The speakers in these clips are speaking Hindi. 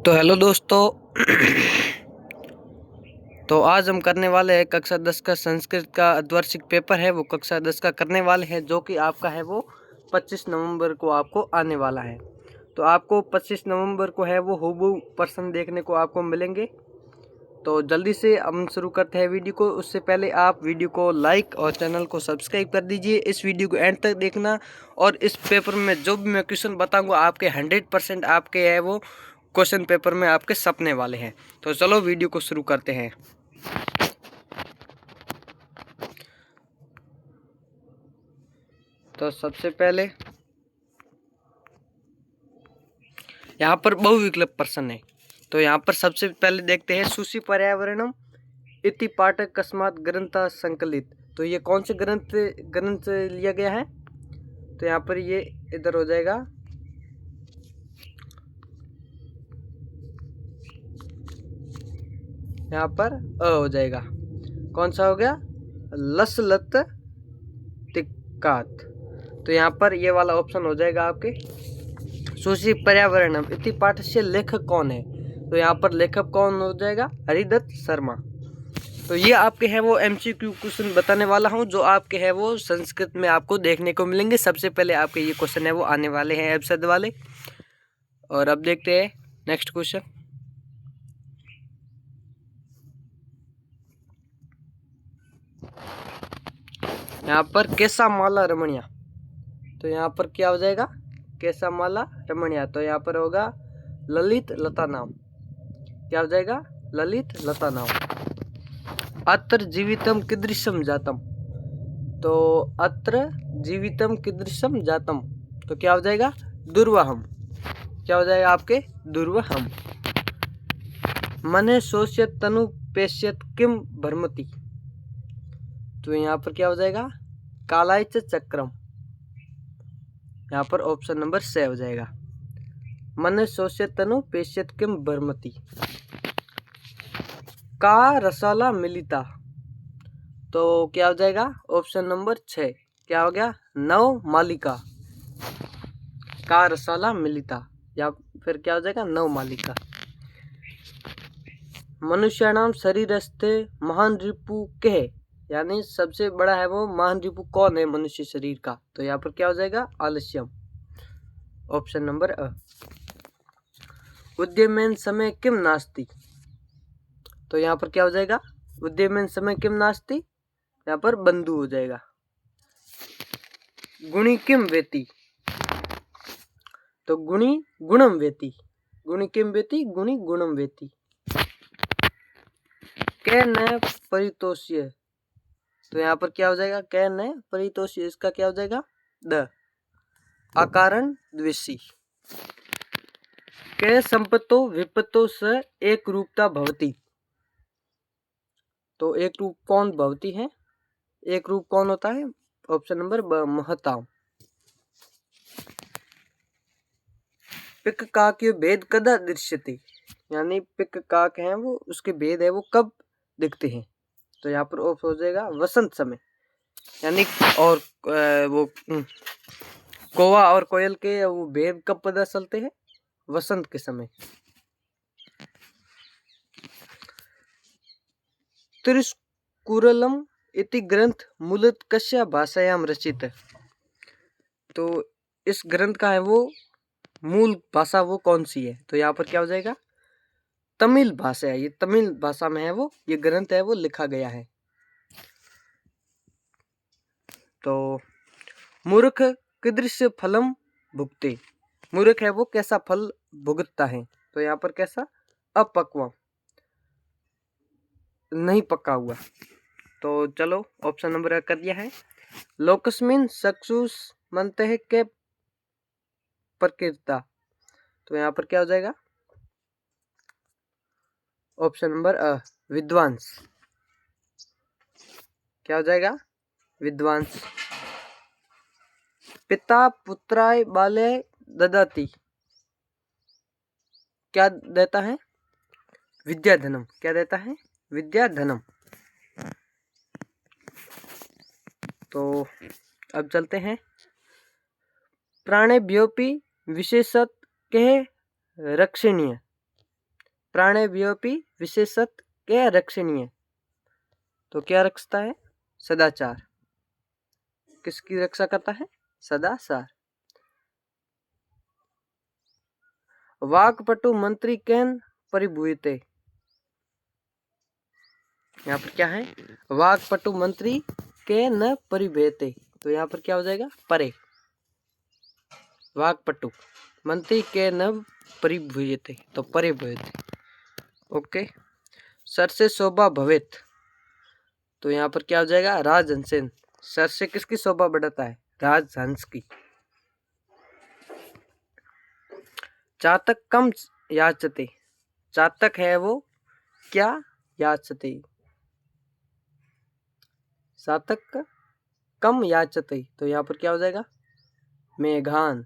तो हेलो दोस्तों। तो आज हम करने वाले हैं कक्षा 10 का संस्कृत का अर्धवार्षिक पेपर है, वो कक्षा 10 का करने वाले हैं, जो कि आपका है वो 25 नवंबर को आपको आने वाला है। तो आपको 25 नवंबर को है वो हूबहू प्रश्न देखने को आपको मिलेंगे। तो जल्दी से हम शुरू करते हैं वीडियो को। उससे पहले आप वीडियो को लाइक और चैनल को सब्सक्राइब कर दीजिए। इस वीडियो को एंड तक देखना और इस पेपर में जो भी मैं क्वेश्चन बताऊंगा आपके 100% आपके है वो क्वेश्चन पेपर में आपके सपने वाले हैं। तो चलो वीडियो को शुरू करते हैं। तो सबसे पहले यहाँ पर बहुविकल्प प्रश्न है। तो यहाँ पर सबसे पहले देखते हैं सुशी पर्यावरणम इति पाठक कस्मात ग्रंथ संकलित। तो ये कौन से ग्रंथ लिया गया है? तो यहाँ पर ये इधर हो जाएगा, यहाँ पर अ हो जाएगा। कौन सा हो गया? लसलत तिक्कात। तो यहाँ पर ये वाला ऑप्शन हो जाएगा आपके सुशी पर्यावरणम इति पाठ से लेखक कौन है? तो यहाँ पर लेखक कौन हो जाएगा? हरिदत्त शर्मा। तो ये आपके हैं वो एमसीक्यू क्वेश्चन बताने वाला हूँ, जो आपके हैं वो संस्कृत में आपको देखने को मिलेंगे। सबसे पहले आपके ये क्वेश्चन है वो आने वाले हैं एबसद वाले। और अब देखते हैं नेक्स्ट क्वेश्चन। यहाँ पर कैसा माला रमणिया। तो यहाँ पर क्या हो जाएगा? कैसा माला रमणिया। तो यहाँ पर होगा ललित लता नाम। क्या हो जाएगा? ललित लता नाम। अत्र जीवितम कीदृशम जातम। तो अत्र जीवितम कीदृशम जातम। तो क्या हो जाएगा? दुर्वाहम। क्या हो जाएगा आपके? दुर्वाहम। मने शोष्यत तनु पेश्यत किम भ्रमति। तो यहाँ पर क्या हो जाएगा? कालायच चक्रम। यहाँ पर ऑप्शन नंबर से हो जाएगा। मने शोष्यत तनु पेश्यत किम भ्रमति। का रसाला मिलिता। तो क्या हो जाएगा? Option number 6। क्या हो गया? नव मालिका। का रसाला मिलिता, या फिर क्या हो जाएगा? नव मालिका। मनुष्याणाम शरीरस्थे महान रिपु के। यानी सबसे बड़ा है वो महान रिपु कौन है मनुष्य शरीर का? तो यहाँ पर क्या हो जाएगा? आलस्यम। ऑप्शन नंबर अ। उद्यमेन समय किम नास्ति। तो यहाँ पर क्या हो जाएगा? उद्यमेन समय किम नास्ति। यहाँ पर बंधु हो जाएगा। गुणी किम वेति। तो गुणी गुणम वेति। गुणी किम वेति, गुणी गुणम वेति। कै न परितोष्य। तो यहाँ पर क्या हो जाएगा? कै न परितोष्य। इसका क्या हो जाएगा? द। अकारण द्वेषी। कै संपत्तो विपत्तो स एक रूपता भवती। तो एक रूप कौन भवती है? एक रूप कौन होता है? ऑप्शन नंबर ब, महता। पिक काक भेद कदा दृश्यते। यानी पिक काक है वो, उसके भेद है वो कब दिखते हैं? तो यहाँ पर ऑप्शन हो जाएगा वसंत समय। यानी और वो कौवा और कोयल के वो भेद कब पता चलते हैं? वसंत के समय। त्रिशकुरलम इति ग्रंथ मूलत कस्या भाषायाम रचित है। तो इस ग्रंथ का है वो मूल भाषा वो कौन सी है? तो यहाँ पर क्या हो जाएगा? तमिल भाषा है। ये तमिल भाषा में है वो ये ग्रंथ है वो लिखा गया है। तो मूर्ख कीदृश फलम भुगते। मूर्ख है वो कैसा फल भुगतता है? तो यहाँ पर कैसा? अपक्व, नहीं पका हुआ। तो चलो ऑप्शन नंबर कर दिया है। लोकस्मिन चक्षुष मनते है के प्रकृता। तो यहाँ पर क्या हो जाएगा? ऑप्शन नंबर अ, विद्वांस। क्या हो जाएगा? विद्वांस। पिता पुत्राय बाले ददाति। क्या देता है? विद्याधनम। क्या देता है? विद्याधनम। तो अब चलते हैं। प्राणेभ्योपि विशेषत के रक्षणीय। प्राणे व्योपी विशेषत के रक्षणीय। तो क्या रखता है? सदाचार। किसकी रक्षा करता है? सदाचार। वाक्पटु मंत्री केन परिभूयते। यहाँ पर क्या है? वाक्पटु मंत्री के न परिभेते। तो यहाँ पर क्या हो जाएगा? परे। वाक्पटु मंत्री के न परिभूयते, तो परे भूयते। ओके। सर से शोभा भवेत। तो यहाँ पर क्या हो जाएगा? राजहंसेन। सर से किसकी शोभा बढ़ाता है? राजहंस की। चातक कम याचते। चातक है वो क्या याचते? चातक कम याचते। तो यहाँ पर क्या हो जाएगा? मेघान।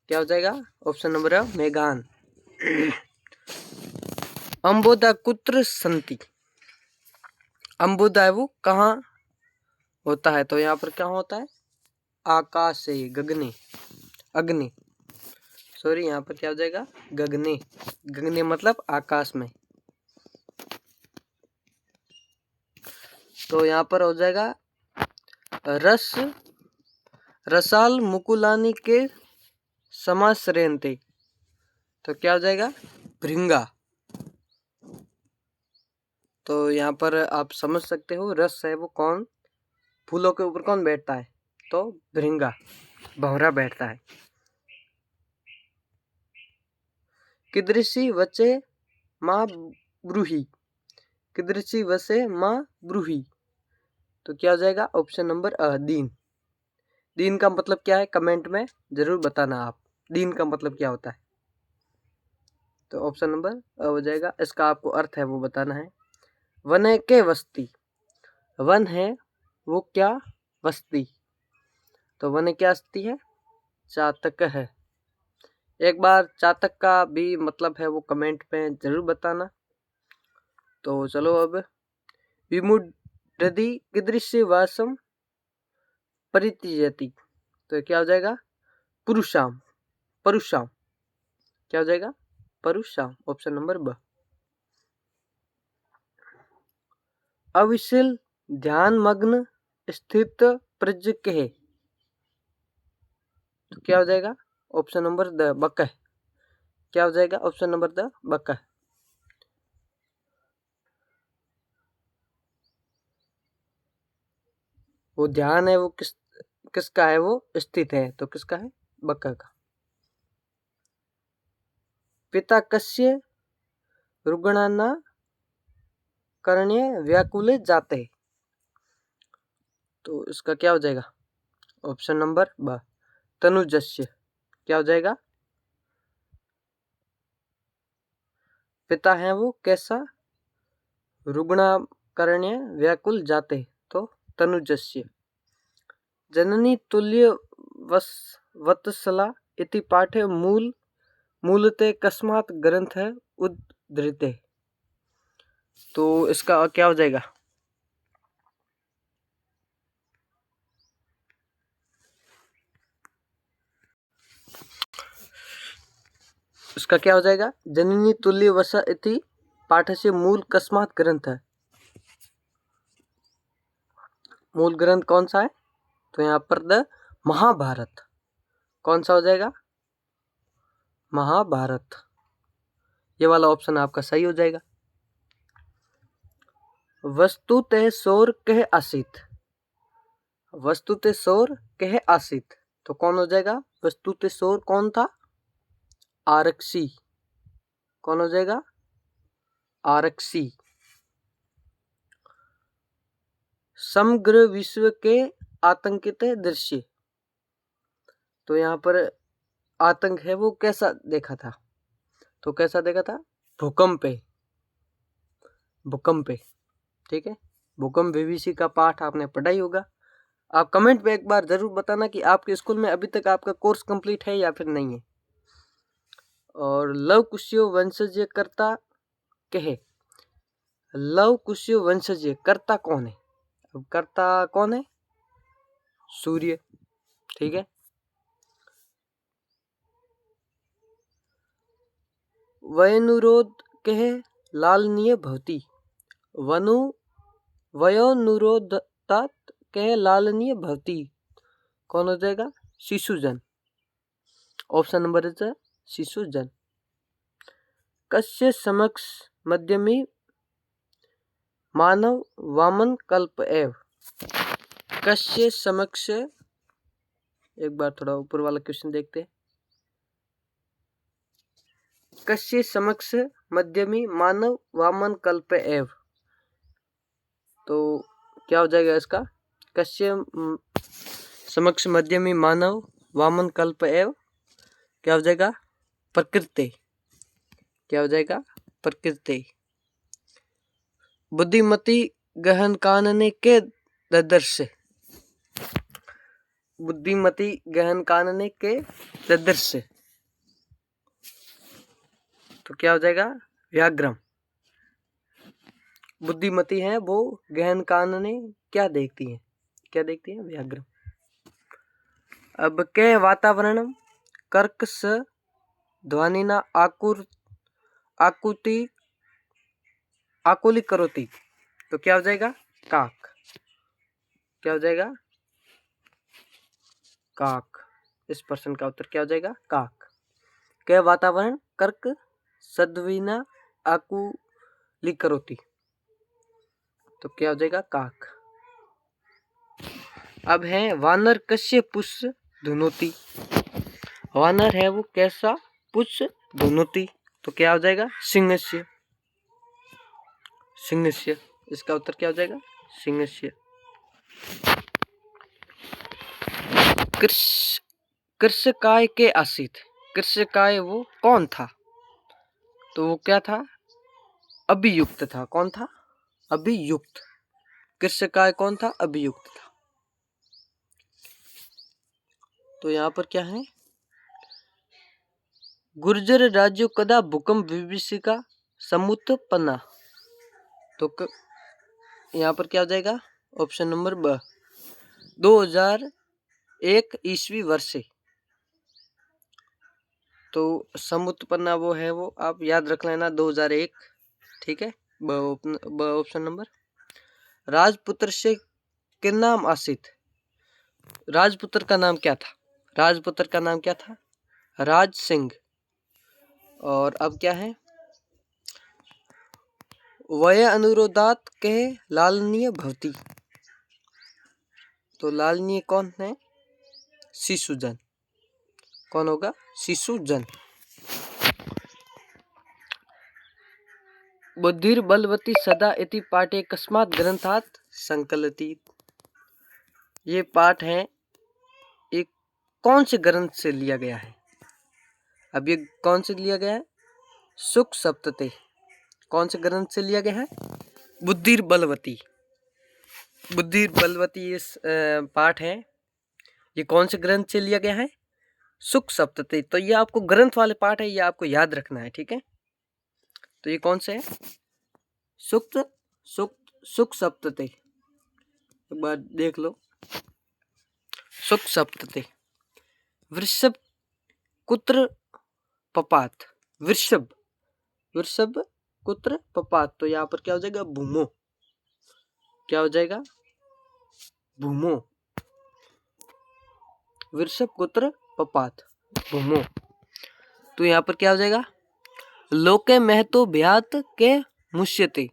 क्या हो जाएगा? ऑप्शन नंबर है मेघान। अंबोदा कुत्र संति। अंबोदा है वो कहाँ होता है? तो यहाँ पर क्या होता है? आकाश से, गगने, अग्नि। सॉरी, यहाँ पर क्या हो जाएगा? गगने। गगने मतलब आकाश में। तो यहाँ पर हो जाएगा रसाल मुकुलानी के समाश्रयन्ते। तो क्या हो जाएगा? भृंगा। तो यहाँ पर आप समझ सकते हो रस है वो कौन, फूलों के ऊपर कौन बैठता है? तो भृंगा, भंवरा बैठता है। कीदृशी वचे माँ ब्रूही। कीदृशी वचे माँ ब्रूही। तो क्या हो जाएगा? ऑप्शन नंबर दीन। दीन का मतलब क्या है? कमेंट में जरूर बताना आप, दीन का मतलब क्या होता है। तो ऑप्शन नंबर हो जाएगा। इसका आपको अर्थ है वो बताना है। वन के वस्ती। वन है वो क्या वस्ती। तो वन क्या वस्ती है? चातक है। एक बार चातक का भी मतलब है वो कमेंट में जरूर बताना। तो चलो अब विमुद्रदी कीदृशी वासम परित्यजति। तो क्या हो जाएगा? पुरुषाम। परुषाम। क्या हो जाएगा? परुषाम। ऑप्शन नंबर ब। अविशील ध्यान मग्न स्थित प्रज्ञ के। तो क्या हो जाएगा? ऑप्शन नंबर द बक। क्या हो जाएगा? ऑप्शन नंबर द बक। वो ध्यान है वो किसका है? वो स्थित है। तो किसका है? बक का। पिता कस्य रुग्णाना करण्य व्याकुले जाते। तो इसका क्या हो जाएगा? ऑप्शन नंबर ब तनुजस्य। क्या हो जाएगा? पिता है वो कैसा? रुग्णाकरण्य व्याकुल जाते। तो तनुजस्य। जननी तुल्य वत्सला इति पाठे मूलते कस्मात् ग्रंथ है उद्धृते। तो इसका क्या हो जाएगा? इसका क्या हो जाएगा? जननी तुल्य वस इति पाठ से मूल कस्मात् ग्रंथ है। मूल ग्रंथ कौन सा है? तो यहाँ पर द महाभारत। कौन सा हो जाएगा? महाभारत। ये वाला ऑप्शन आपका सही हो जाएगा। वस्तुतः शोर कह आसित। वस्तुतः शोर कह आसित। तो कौन हो जाएगा? वस्तुतः शोर कौन था? आरक्षी। कौन हो जाएगा? आरक्षी। समग्र विश्व के आतंकित दृश्य। तो यहाँ पर आतंक है वो कैसा देखा था? तो कैसा देखा था? भूकंप पे। भूकंप पे। ठीक है। भूकंप बीबीसी का पाठ आपने पढ़ा ही होगा। आप कमेंट पे एक बार जरूर बताना कि आपके स्कूल में अभी तक आपका कोर्स कंप्लीट है या फिर नहीं है। और लव कुशो वंशज कर्ता कहे। लव कुशो वंशज कर्ता कौन है? अब कर्ता कौन है? सूर्य। ठीक है। वयनुरोध कह लालनीय भवती। वनु वयोनुरोधात कह लालनीय भवती। कौन हो जाएगा? शिशुजन। ऑप्शन नंबर इज शिशुजन। कस्य समक्ष मध्यमी मानव वामन कल्प एव। कस्य समक्ष, एक बार थोड़ा ऊपर वाला क्वेश्चन देखते हैं। कस्य समक्ष मध्यमी मानव वामन कल्प एव, तो क्या हो जाएगा इसका? कस्य समक्ष मध्यमी मानव वामन कल्प एव, क्या हो जाएगा? प्रकृति। क्या हो जाएगा? प्रकृति। बुद्धिमती गहन कानने के ददर्श। बुद्धिमती गहन कानने के ददर्श, तो क्या हो जाएगा? व्याघ्रम। बुद्धिमती है वो गहन कानने क्या देखती है? क्या देखती है? व्याघ्रम। अब के वातावरण कर्कश ध्वनिना आकुति आकुली करोती, तो क्या हो जाएगा? काक। क्या हो जाएगा? काक। इस प्रश्न का उत्तर क्या हो जाएगा? काक। के वातावरण कर्क सद्विना आकुली करोती, तो क्या हो जाएगा? काक। अब है वानर कस्य पुष्प धुनोती। वानर है वो कैसा पुष्प धुनोती, तो क्या हो जाएगा? सिंहस्य। सिंहस्य। इसका उत्तर क्या हो जाएगा? सिंहस्य। कृष्णकाय के आसित। कृष्णकाय वो कौन था? तो वो क्या था? अभियुक्त था। कौन था? अभियुक्त। कृष्णकाय कौन था? अभियुक्त था। तो यहाँ पर क्या है? गुर्जर राज्य कदा भूकंप विभीषिका समुत्पन्ना, तो यहाँ पर क्या हो जाएगा? ऑप्शन नंबर ब, 2001 ईस्वी वर्ष से। तो समुत्पन्ना वो है वो आप याद रख लेना 2001, ठीक है। ब ऑप्शन नंबर। राजपुत्र से किन नाम आसित। राजपुत्र का नाम क्या था? राजपुत्र का नाम क्या था? राज सिंह। और अब क्या है? वय अनुरोधात कह लालनीय भवती, तो लालनीय कौन है? शिशुजन। कौन होगा? शिशुजन। बुद्धिर बलवती सदा इति पाठे कस्मात् ग्रंथात् संकलति। ये पाठ है एक कौन से ग्रंथ से लिया गया है? अब ये कौन से लिया गया है? सुख सप्तते। कौन से ग्रंथ से लिया गया है? बुद्धिर बलवती। बुद्धिर बलवती इस पाठ है, ये कौन से ग्रंथ से लिया गया है? सुख सप्तते। तो ये आपको ग्रंथ वाले पाठ है, ये आपको याद रखना है, ठीक है। तो ये कौन से है? सुख सप्तते। एक बार देख लो। सुख सप्तते। वृषभ कुत्र पपात। वृषभ कुत्र पपात, तो यहाँ पर क्या हो जाएगा? भूमो। क्या हो जाएगा? भूमो। वृषभ कुत्र पपात, भूमो। तो यहाँ पर क्या हो जाएगा? लोके महतो ब्यात के मुष्यते।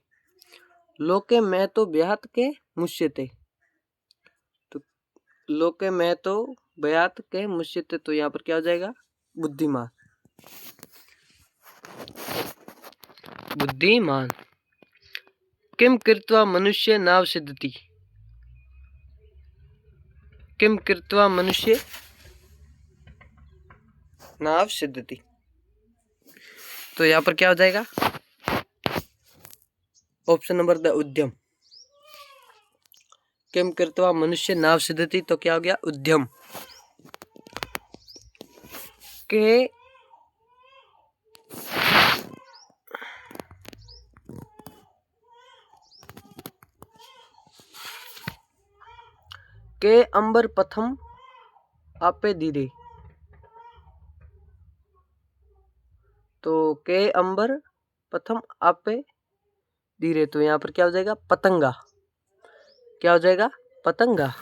लोके महतो ब्यात के मुष्यते, तो लोके महतो ब्यात के मुष्यते, तो यहाँ पर क्या हो जाएगा? बुद्धिमान। बुद्धिमान। किम कृत्वा मनुष्य नाव सिद्धति। किम कृत्वा मनुष्य नाव सिद्धति, तो यहाँ पर क्या हो जाएगा? ऑप्शन नंबर द, उद्यम। किम कृत्वा मनुष्य नाव सिद्धति, तो क्या हो गया? उद्यम। के अंबर प्रथम आपे धीरे, तो के अंबर प्रथम आपे धीरे, तो यहाँ पर क्या हो जाएगा पतंगा। क्या हो जाएगा पतंगा।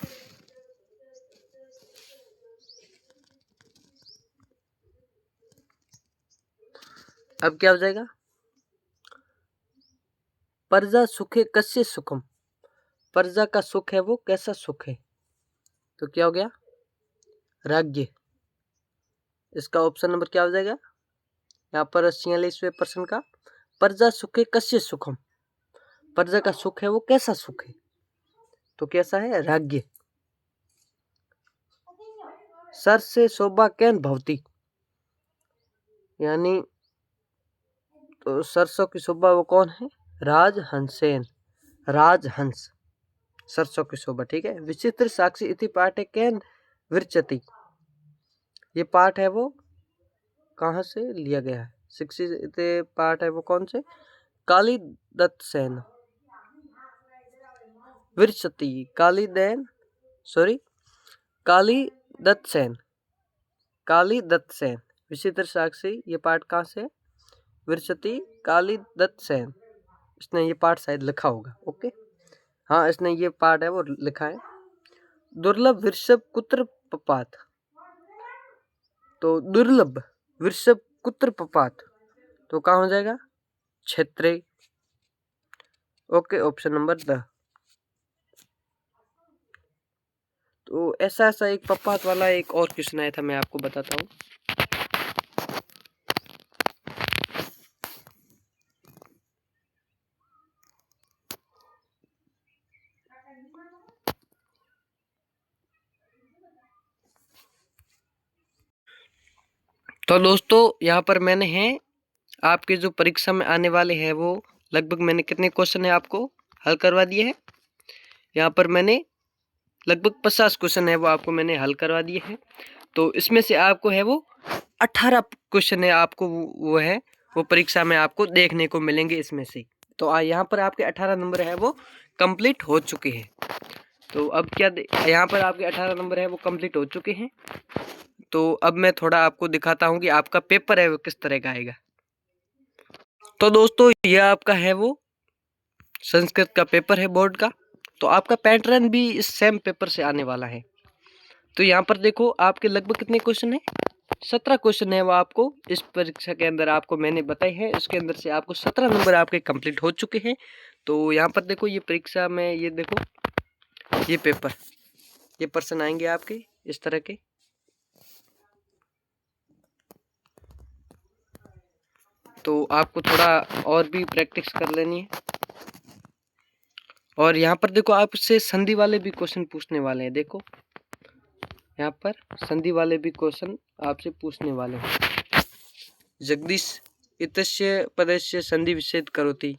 अब क्या हो जाएगा प्रजा सुखे कस्य सुखम। प्रजा का सुख है वो कैसा सुख है, तो क्या हो गया राज्य। इसका ऑप्शन नंबर क्या हो जाएगा यहाँ पर 46वें प्रश्न का प्रजा सुखे कस्य सुखम। प्रजा का सुख है वो कैसा सुख है, तो कैसा है राज्य। सर से शोभा कैन भवती, यानी तो सरसों की शोभा वो कौन है राजहंसेन। राजहंस सरसों की शोभा, ठीक है। विचित्र साक्षी इति पाठ है कैन विरचति, ये पाठ है वो कहाँ से लिया गया है। शिक्षित पाठ है वो कौन से कालीदत्त सेन। विरचति कालीदत्त सेन। कालीदत्त सेन विचित्र साक्षी, ये पाठ कहाँ से विरचति कालीदत्त सेन। इसने ये पाठ शायद लिखा होगा। ओके हाँ इसने ये पाठ है वो लिखा है। दुर्लभ वृषभ कुत्र पपात, तो दुर्लभ वृषभ कुत्र पपात, तो कहाँ हो जाएगा क्षेत्रे। Okay option number the. तो ऐसा एक पपात वाला एक और क्वेश्चन आया था, मैं आपको बताता हूँ। तो दोस्तों यहाँ पर मैंने है आपके जो परीक्षा में आने वाले हैं वो लगभग मैंने कितने क्वेश्चन है आपको हल करवा दिए हैं। यहाँ पर मैंने लगभग 50 क्वेश्चन है वो आपको मैंने हल करवा दिए हैं। तो इसमें से आपको है वो 18 क्वेश्चन है आपको वो है वो परीक्षा में आपको देखने को मिलेंगे इसमें से। तो यहाँ पर आपके 18 नंबर है वो कंप्लीट हो चुके हैं। तो अब क्या यहाँ पर आपके 18 नंबर है वो कंप्लीट हो चुके हैं। तो अब मैं थोड़ा आपको दिखाता हूँ कि आपका पेपर है वो किस तरह का आएगा। तो दोस्तों ये आपका है वो संस्कृत का पेपर है बोर्ड का। तो आपका पैटर्न भी इस सेम पेपर से आने वाला है। तो यहाँ पर देखो आपके लगभग कितने क्वेश्चन है 17 क्वेश्चन है वो आपको इस परीक्षा के अंदर आपको मैंने बताए हैं। इसके अंदर से आपको 17 नंबर आपके कंप्लीट हो चुके हैं। तो यहाँ पर देखो ये परीक्षा में ये देखो ये पेपर ये प्रश्न आएंगे आपके इस तरह के। तो आपको थोड़ा और भी प्रैक्टिस कर लेनी है। और यहाँ पर देखो आपसे संधि वाले भी क्वेश्चन पूछने वाले हैं। देखो यहाँ पर संधि वाले भी क्वेश्चन आपसे पूछने वाले हैं। जगदीश इतस्य पदस्य संधि विच्छेद करोति,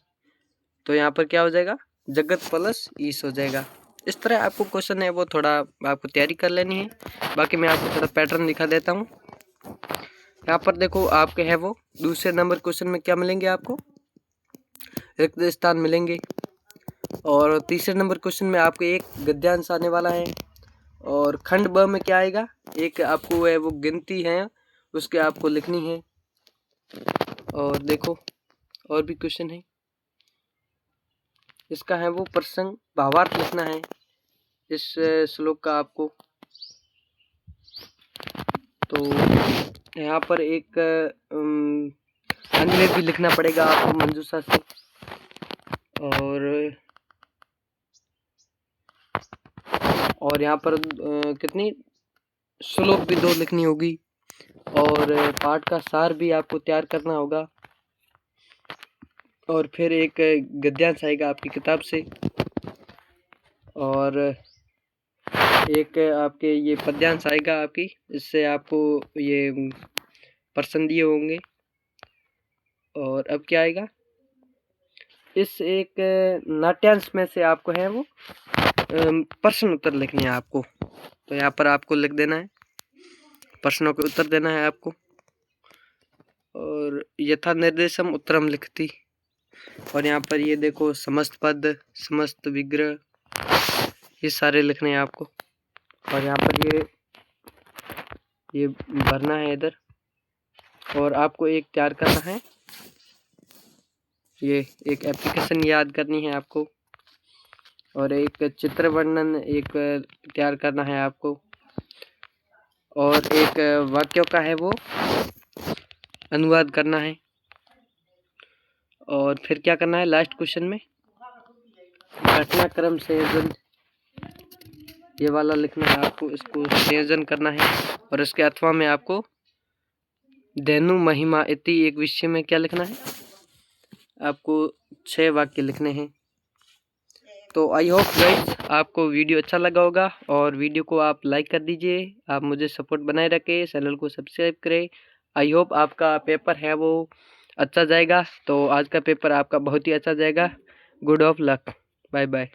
तो यहाँ पर क्या हो जाएगा जगत प्लस ईश हो जाएगा। इस तरह आपको क्वेश्चन है वो थोड़ा आपको तैयारी कर लेनी है। बाकी मैं आपको थोड़ा पैटर्न दिखा देता हूँ। यहाँ पर देखो आपके है वो दूसरे नंबर क्वेश्चन में क्या मिलेंगे आपको रिक्त स्थान मिलेंगे। और तीसरे नंबर क्वेश्चन में आपको एक गद्यांश आने वाला है। और खंड ब में क्या आएगा एक आपको है वो गिनती है उसके आपको लिखनी है। और देखो और भी क्वेश्चन है इसका है वो प्रसंग भावार्थ लिखना है इस श्लोक का आपको। तो यहाँ पर एक अन्वय भी लिखना पड़ेगा आपको मंजूषा से। और यहाँ पर कितनी श्लोक भी 2 लिखनी होगी। और पाठ का सार भी आपको तैयार करना होगा। और फिर एक गद्यांश आएगा आपकी किताब से। और एक आपके ये पद्यांश आएगा आपकी, इससे आपको ये प्रश्न दिए होंगे। और अब क्या आएगा इस एक नाट्यांश में से आपको है वो प्रश्न उत्तर लिखने हैं आपको। तो यहाँ पर आपको लिख देना है प्रश्नों के उत्तर देना है आपको। और यथा निर्देशम उत्तरम लिखती। और यहाँ पर ये देखो समस्त पद समस्त विग्रह ये सारे लिखने हैं आपको। और यहाँ पर ये भरना है इधर। और आपको एक तैयार करना है, ये एक एप्लीकेशन याद करनी है आपको, और एक चित्र वर्णन एक तैयार करना है आपको, और एक वाक्यों का है वो अनुवाद करना है। और फिर क्या करना है लास्ट क्वेश्चन में, घटनाक्रम संयोजन ये वाला लिखना है आपको, इसको संयोजन करना है। और इसके अथवा में आपको धेनु महिमा इति एक विषय में क्या लिखना है, आपको 6 वाक्य लिखने हैं। तो आई होप गाइस आपको वीडियो अच्छा लगा होगा, और वीडियो को आप लाइक कर दीजिए, आप मुझे सपोर्ट बनाए रखें, चैनल को सब्सक्राइब करें। आई होप आपका पेपर है वो अच्छा जाएगा। तो आज का पेपर आपका बहुत ही अच्छा जाएगा। Good of luck, bye bye.